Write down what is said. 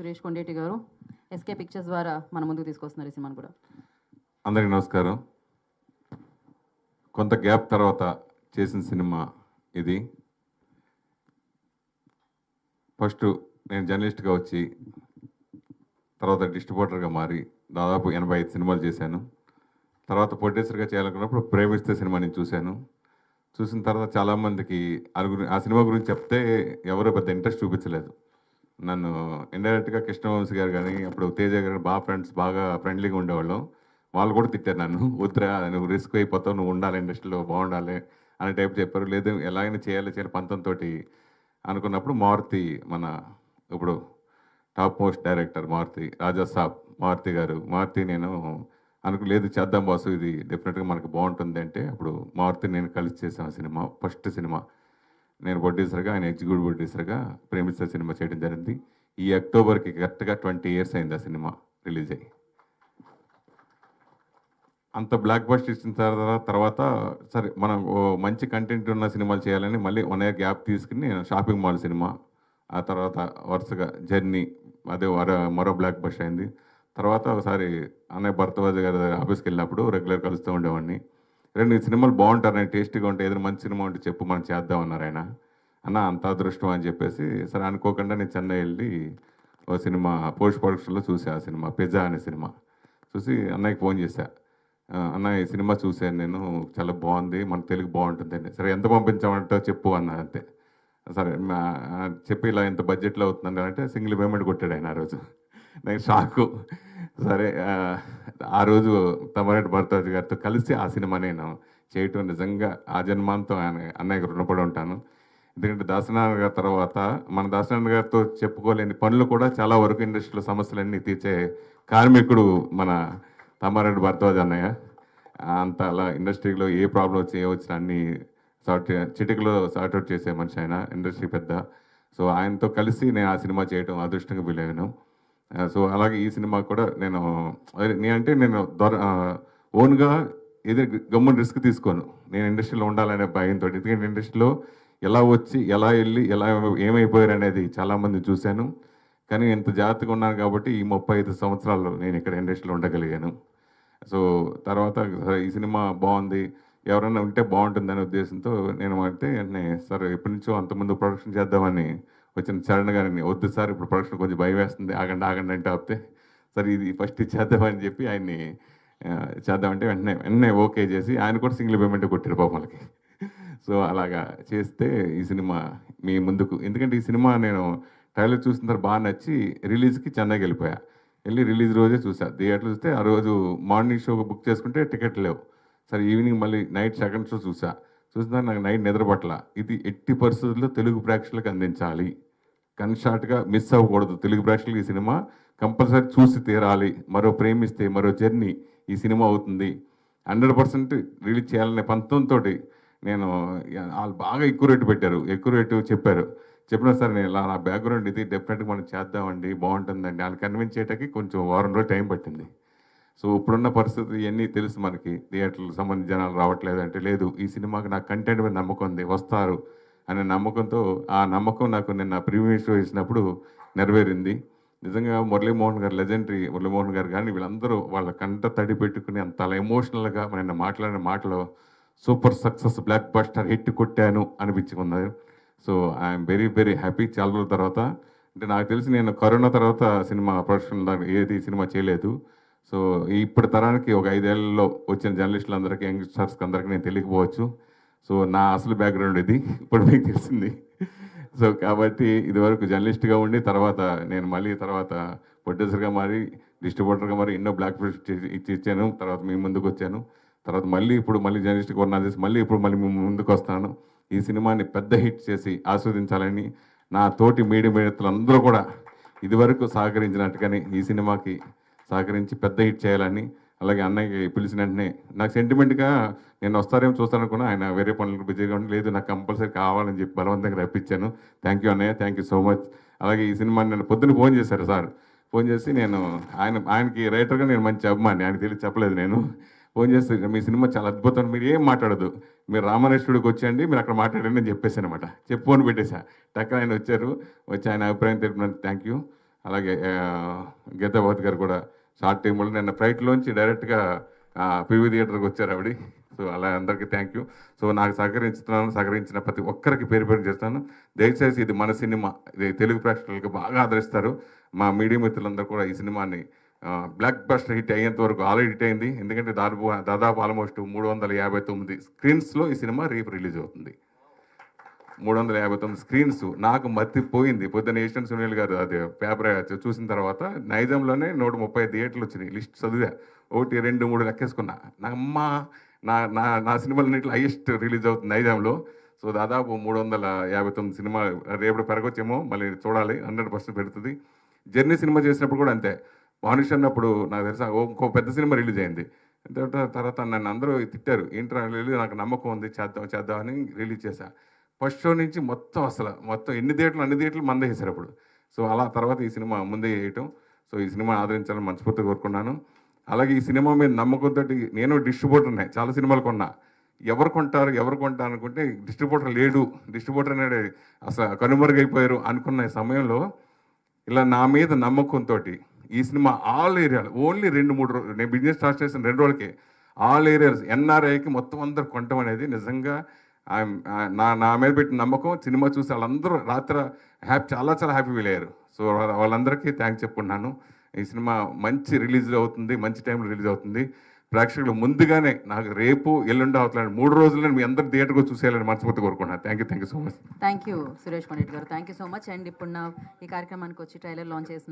సురేష్ కొండేటి గారు SK pictures ద్వారా మన ముందుకు తీసుకొస్తున్నారు ఈ సినిమాను కూడా. అందరికీ నమస్కారం. కొంత గ్యాప్ తర్వాత చేసిన సినిమా ఇది. ఫస్ట్ నేను జర్నలిస్ట్గా వచ్చి తర్వాత డిస్ట్రిబ్యూటర్గా మారి దాదాపు 85 సినిమాలు చేశాను. తర్వాత ప్రొడ్యూసర్గా చేయాలనుకున్నప్పుడు ప్రేమిస్తే సినిమా నేను చూశాను. చూసిన తర్వాత చాలామందికి ఆ సినిమా గురించి చెప్తే ఎవరో పెద్ద ఇంట్రెస్ట్ చూపించలేదు. నన్ను ఇండైరెక్ట్గా కృష్ణవంశీ గారు కానీ అప్పుడు తేజ గారు బాగా ఫ్రెండ్లీగా ఉండేవాళ్ళం. వాళ్ళు కూడా తిట్టారు నన్ను, వద్దురా నువ్వు రిస్క్ అయిపోతావు, నువ్వు ఉండాలి ఇండస్ట్రీలో బాగుండాలి అనే టైప్ చెప్పారు. లేదు ఎలాగైనా చేయాలి పంతంతో అనుకున్నప్పుడు మారుతి, మన ఇప్పుడు టాప్ మోస్ట్ డైరెక్టర్ మారుతి, రాజా సాబ్ మారుతి నేను లేదు చేద్దాం బాసు, ఇది డెఫినెట్గా మనకు బాగుంటుంది అంటే అప్పుడు మారుతి నేను కలిసి చేసాను సినిమా. ఫస్ట్ సినిమా నేను ప్రొడ్యూసర్గా, ఆయన ఎగ్జిక్యూటివ్ ప్రొడ్యూసర్గా ప్రేమిస్తే సినిమా చేయడం జరిగింది. ఈ అక్టోబర్కి కరెక్ట్గా 20 years అయింది ఆ సినిమా రిలీజ్ అయ్యి. అంత బ్లాక్ బస్టర్ ఇచ్చిన తర్వాత సరే మనం మంచి కంటెంట్ ఉన్న సినిమాలు చేయాలని మళ్ళీ 1 year గ్యాప్ తీసుకుని నేను షాపింగ్ మాల్ సినిమా, ఆ తర్వాత వరుసగా జర్నీ, అదే మరో బ్లాక్ బస్టర్ అయింది. తర్వాత ఒకసారి అన్నయ్య భరద్వాజ్ గారి ఆఫీస్కి వెళ్ళినప్పుడు రెగ్యులర్ కలుస్తూ ఉండేవాడిని. రెండు సినిమాలు బాగుంటారు, నేను టేస్టీగా ఉంటాయి, ఏదైనా మంచి సినిమా ఉంటే చెప్పు మనం చేద్దామన్నారు ఆయన. అన్న అంత అదృష్టం అని చెప్పేసి సరే అనుకోకుండా నేను చెన్నై వెళ్ళి ఓ సినిమా పోస్ట్ ప్రొడక్షన్లో చూసా. ఆ సినిమా పిజ్జా అనే సినిమా చూసి అన్నయ్యకి ఫోన్ చేశా. అన్న ఈ సినిమా చూశాను నేను, చాలా బాగుంది, మన తెలుగు బాగుంటుంది అని. సరే ఎంత పంపించామంటే చెప్పు అన్న. అంతే సరే చెప్పి ఇలా ఎంత బడ్జెట్లో అవుతుందండి అంటే సింగిల్ పేమెంట్ కొట్టాడు ఆయన ఆ రోజు. నేను షాకు. సరే ఆ రోజు తమ్మారెడ్డి భరద్వాజ్ గారితో కలిసి ఆ సినిమా నేను చేయటం నిజంగా ఆ జన్మాంతం అన్నయ్యకు రుణపడి ఉంటాను. ఎందుకంటే దాసనారాయణ గారి తర్వాత మన దాసనారాయణ గారితో చెప్పుకోలేని పనులు కూడా చాలా వరకు ఇండస్ట్రీలో సమస్యలన్నీ తీర్చే కార్మికుడు మన తమ్మారెడ్డి భరద్వాజ్ అన్నయ్య. అంత అలా ఇండస్ట్రీలో ఏ ప్రాబ్లం వచ్చినా అన్ని చిటికలో సార్ట్అవుట్ చేసే మనిషి ఆయన, ఇండస్ట్రీ పెద్ద. సో ఆయనతో కలిసి నేను ఆ సినిమా చేయడం అదృష్టంగా ఫీల్ అయ్యాను. సో అలాగే ఈ సినిమా కూడా నేను ఓన్గా ఏదో గమ్మున రిస్క్ తీసుకోను. నేను ఇండస్ట్రీలో ఉండాలనే భయంతో, ఎందుకంటే ఇండస్ట్రీలో ఎలా వచ్చి ఎలా వెళ్ళి ఎలా ఏమైపోయారు అనేది చాలామంది చూశాను. కానీ ఇంత జాగ్రత్తగా ఉన్నాను కాబట్టి ఈ 35 సంవత్సరాల్లో నేను ఇక్కడ ఇండస్ట్రీలో ఉండగలిగాను. సో తర్వాత ఈ సినిమా బాగుంది, ఎవరైనా ఉంటే బాగుంటుందనే ఉద్దేశంతో నేను అంటే వెంటనే సార్ ఎప్పటి నుంచో అంతకుముందు ప్రొడక్షన్ చేద్దామని వచ్చిన చరణ్ గారిని, వద్దు సార్ ఇప్పుడు ప్రొడక్షన్ కొంచెం భయం వేస్తుంది, ఆగండి అంటే ఆపితే సరే ఇది ఫస్ట్ చేద్దామని చెప్పి ఆయన్ని చేద్దామంటే వెంటనే ఓకే చేసి ఆయన కూడా సింగిల్ పేమెంట్ కొట్టారు పాపలకి. సో అలాగా చేస్తే ఈ సినిమా మీ ముందుకు, ఎందుకంటే ఈ సినిమా నేను ట్రైలర్ చూసిన తర్వాత బాగా నచ్చి రిలీజ్కి చెన్నైకి వెళ్ళి రిలీజ్ రోజే చూసా. థియేటర్లో చూస్తే ఆ రోజు మార్నింగ్ షో బుక్ చేసుకుంటే టికెట్ లేవు. సరే ఈవినింగ్ మళ్ళీ నైట్ సెకండ్ షో చూసిన నాకు నైట్ నిద్రపట్ల. ఇది ఎట్టి పరిస్థితుల్లో తెలుగు ప్రేక్షకులకు అందించాలి, కన్షార్ట్గా మిస్ అవ్వకూడదు. తెలుగు ప్రేక్షకులకు ఈ సినిమా కంపల్సరీ చూసి తీరాలి. మరో ప్రేమిస్తే మరో జర్నీ ఈ సినిమా అవుతుంది, 100% రిలీజ్ చేయాలనే పంతంతో నేను వాళ్ళు బాగా ఎక్కువ రేటు చెప్పినా సరే నేను ఇలా నా బ్యాక్గ్రౌండ్ ఇది డెఫినెట్గా మనం చేద్దామండి, బాగుంటుందండి అని కన్విన్స్ చేయడానికి కొంచెం వారం రోజులు టైం పట్టింది. సో ఇప్పుడున్న పరిస్థితి ఇవన్నీ తెలుసు మనకి, థియేటర్లకు సంబంధించిన జనాలు రావట్లేదు అంటే లేదు, ఈ సినిమాకి నాకు కంటెంట్ మీద నమ్మకం ఉంది, వస్తారు అనే నమ్మకంతో ఆ నమ్మకం నాకు నిన్న ప్రీమియర్ షో ఇచ్చినప్పుడు నెరవేరింది. నిజంగా మురళీమోహన్ గారు, లెజెండరీ మురళీమోహన్ గారు కానీ వీళ్ళందరూ వాళ్ళ కంట తడి పెట్టుకుని అంత ఎమోషనల్గా నిన్న మాట్లాడిన మాటలో super success blockbuster hit కొట్టాను అనిపించుకున్నారు. So I'm very very happy. చాలా రోజుల తర్వాత, అంటే నాకు తెలిసి నేను కరోనా తర్వాత సినిమా ప్రొడక్షన్ ఏది సినిమా చేయలేదు. సో ఇప్పుడు తరానికి ఒక 5 ఏళ్లలో వచ్చిన జర్నలిస్టులందరికీ, యంగ్స్టర్స్కి అందరికీ నేను తెలియకపోవచ్చు. సో నా అసలు బ్యాక్గ్రౌండ్ ఇది ఇప్పుడు మీకు తెలిసింది. సో కాబట్టి ఇదివరకు జర్నలిస్ట్గా ఉండి తర్వాత నేను మళ్ళీ తర్వాత ప్రొడ్యూసర్గా మారి, డిస్ట్రిబ్యూటర్గా మారి ఎన్నో బ్లాక్ బస్టర్ ఇచ్చాను. తర్వాత మీ ముందుకు వచ్చాను. తర్వాత ఇప్పుడు జర్నలిస్ట్గా కొన్నా చేసి మళ్ళీ మీ ముందుకు వస్తాను. ఈ సినిమాని పెద్ద హిట్ చేసి ఆస్వాదించాలని నా తోటి మీడియా మిత్రులందరూ కూడా ఇదివరకు సహకరించినట్టుగానే ఈ సినిమాకి సహకరించి పెద్ద హిట్ చేయాలని, అలాగే అన్నయ్యకి పిలిచిన వెంటనే నాకు సెంటిమెంట్గా నేను వస్తారేమో చూస్తాననుకున్నా, ఆయన వేరే పనులకు బిజీగా ఉండి లేదు నాకు కంపల్సరీ కావాలని చెప్పి బలవంతంగా రప్పించాను. థ్యాంక్ యూ అన్నయ్య, థ్యాంక్ యూ సో మచ్. అలాగే ఈ సినిమా నేను పొద్దున్న ఫోన్ చేశారు సార్. ఫోన్ చేసి నేను ఆయనకి రైటర్గా నేను మంచి అభిమాని, ఆయనకి తెలిసి చెప్పలేదు. నేను ఫోన్ చేస్తే మీ సినిమా చాలా అద్భుతం, మీరు ఏం మాట్లాడదు, మీరు రామనేశ్వరుడికి వచ్చేయండి, మీరు అక్కడ మాట్లాడండి అని చెప్పేసి అనమాట. చెప్పు అని పెట్టేశా. టక్కన ఆయన వచ్చి ఆయన అభిప్రాయం తెలిపినందుకు థ్యాంక్ యూ. అలాగే గీతాభవతి గారు కూడా షార్ట్ టైంలో నిన్న ఫ్లైట్లోంచి డైరెక్ట్గా పివి థియేటర్కి వచ్చారు ఆవిడ. సో అలా అందరికీ థ్యాంక్ యూ. సో నాకు సహకరించిన ప్రతి ఒక్కరికి పేరు పేరు చేస్తాను. దయచేసి ఇది మన సినిమా, ఇది తెలుగు ప్రేక్షకులకు బాగా ఆదరిస్తారు. మా మీడియా మిత్రులందరూ కూడా ఈ సినిమాని బ్లాక్ బస్టర్ హిట్ అయ్యేంత వరకు ఆల్రెడీ హిట్ అయింది. ఎందుకంటే దాదాపు ఆల్మోస్ట్ 359 స్క్రీన్స్లో ఈ సినిమా రిలీజ్ అవుతుంది. 359 స్క్రీన్స్. నాకు మర్తిపోయింది పొద్దున్న ఏషియన్ సునీల్ గారు అది పేపర్ చూసిన తర్వాత నైజాంలోనే 130 థియేటర్లు వచ్చినాయి. లిస్ట్ చదివా, 1, 2, 3 లెక్కేసుకున్నా. నా సినిమాలన్నింటిలో హైయెస్ట్ రిలీజ్ అవుతుంది నైజాంలో. సో దాదాపు 359 సినిమా. రేపు పెరగొచ్చేమో, మళ్ళీ చూడాలి. 100% పెడుతుంది. జర్నీ సినిమా చేసినప్పుడు కూడా అంతే. మనుష్ అన్నప్పుడు నాకు తెలుసా ఇంకో పెద్ద సినిమా రిలీజ్ అయింది. తర్వాత నన్ను అందరూ తిట్టారు, ఏంట్రా రిలీజ్, నాకు నమ్మకం ఉంది చేద్దామని రిలీజ్ చేశా. ఫస్ట్ షో నుంచి మొత్తం అన్ని థియేటర్లు మందే వేశారు అప్పుడు. సో అలా తర్వాత ఈ సినిమా ముందే వేయటం. సో ఈ సినిమా ఆదరించాలని మనస్ఫూర్తిగా కోరుకున్నాను. అలాగే ఈ సినిమా మీద నమ్మకంతో నేను డిస్ట్రిబ్యూటర్నే, చాలా సినిమాలు కొన్నా. ఎవరు కొంటారు అనుకుంటే డిస్ట్రిబ్యూటర్ లేడు, డిస్ట్రిబ్యూటర్ అనేది అసలు కనుమరుగైపోయారు అనుకున్న సమయంలో ఇలా నా మీద నమ్మకంతో ఈ సినిమా ఆల్ ఏరియాలు ఓన్లీ 2-3 రోజులు, నేను బిజినెస్ స్టార్ట్ చేసిన 2 రోజులకే ఆల్ ఏరియాస్ ఎన్ఆర్ఐకి మొత్తం అందరు కొనటం అనేది నిజంగా నా మీద పెట్టిన నమ్మకం. సినిమా చూసి వాళ్ళందరూ రాత్రి చాలా హ్యాపీ ఫీల్ అయ్యారు. సో వాళ్ళందరికీ థ్యాంక్స్ చెప్పుకుంటున్నాను. ఈ సినిమా మంచి రిలీజ్ అవుతుంది, మంచి టైంలో రిలీజ్ అవుతుంది. ప్రేక్షకులు ముందుగానే నాకు రేపు ఎల్లుండి అవుతున్నాను 3 రోజుల్లో మీ అందరు థియేటర్గా చూసేయాలని మనస్ఫూర్తి కోరుకుంటున్నాను. Thank you so much. Thank you Suresh Pandit garu, thank you so much. And ఇప్పుడు ఈ కార్యక్రమానికి వచ్చి ట్రైలర్ లాంచ్ చేసిన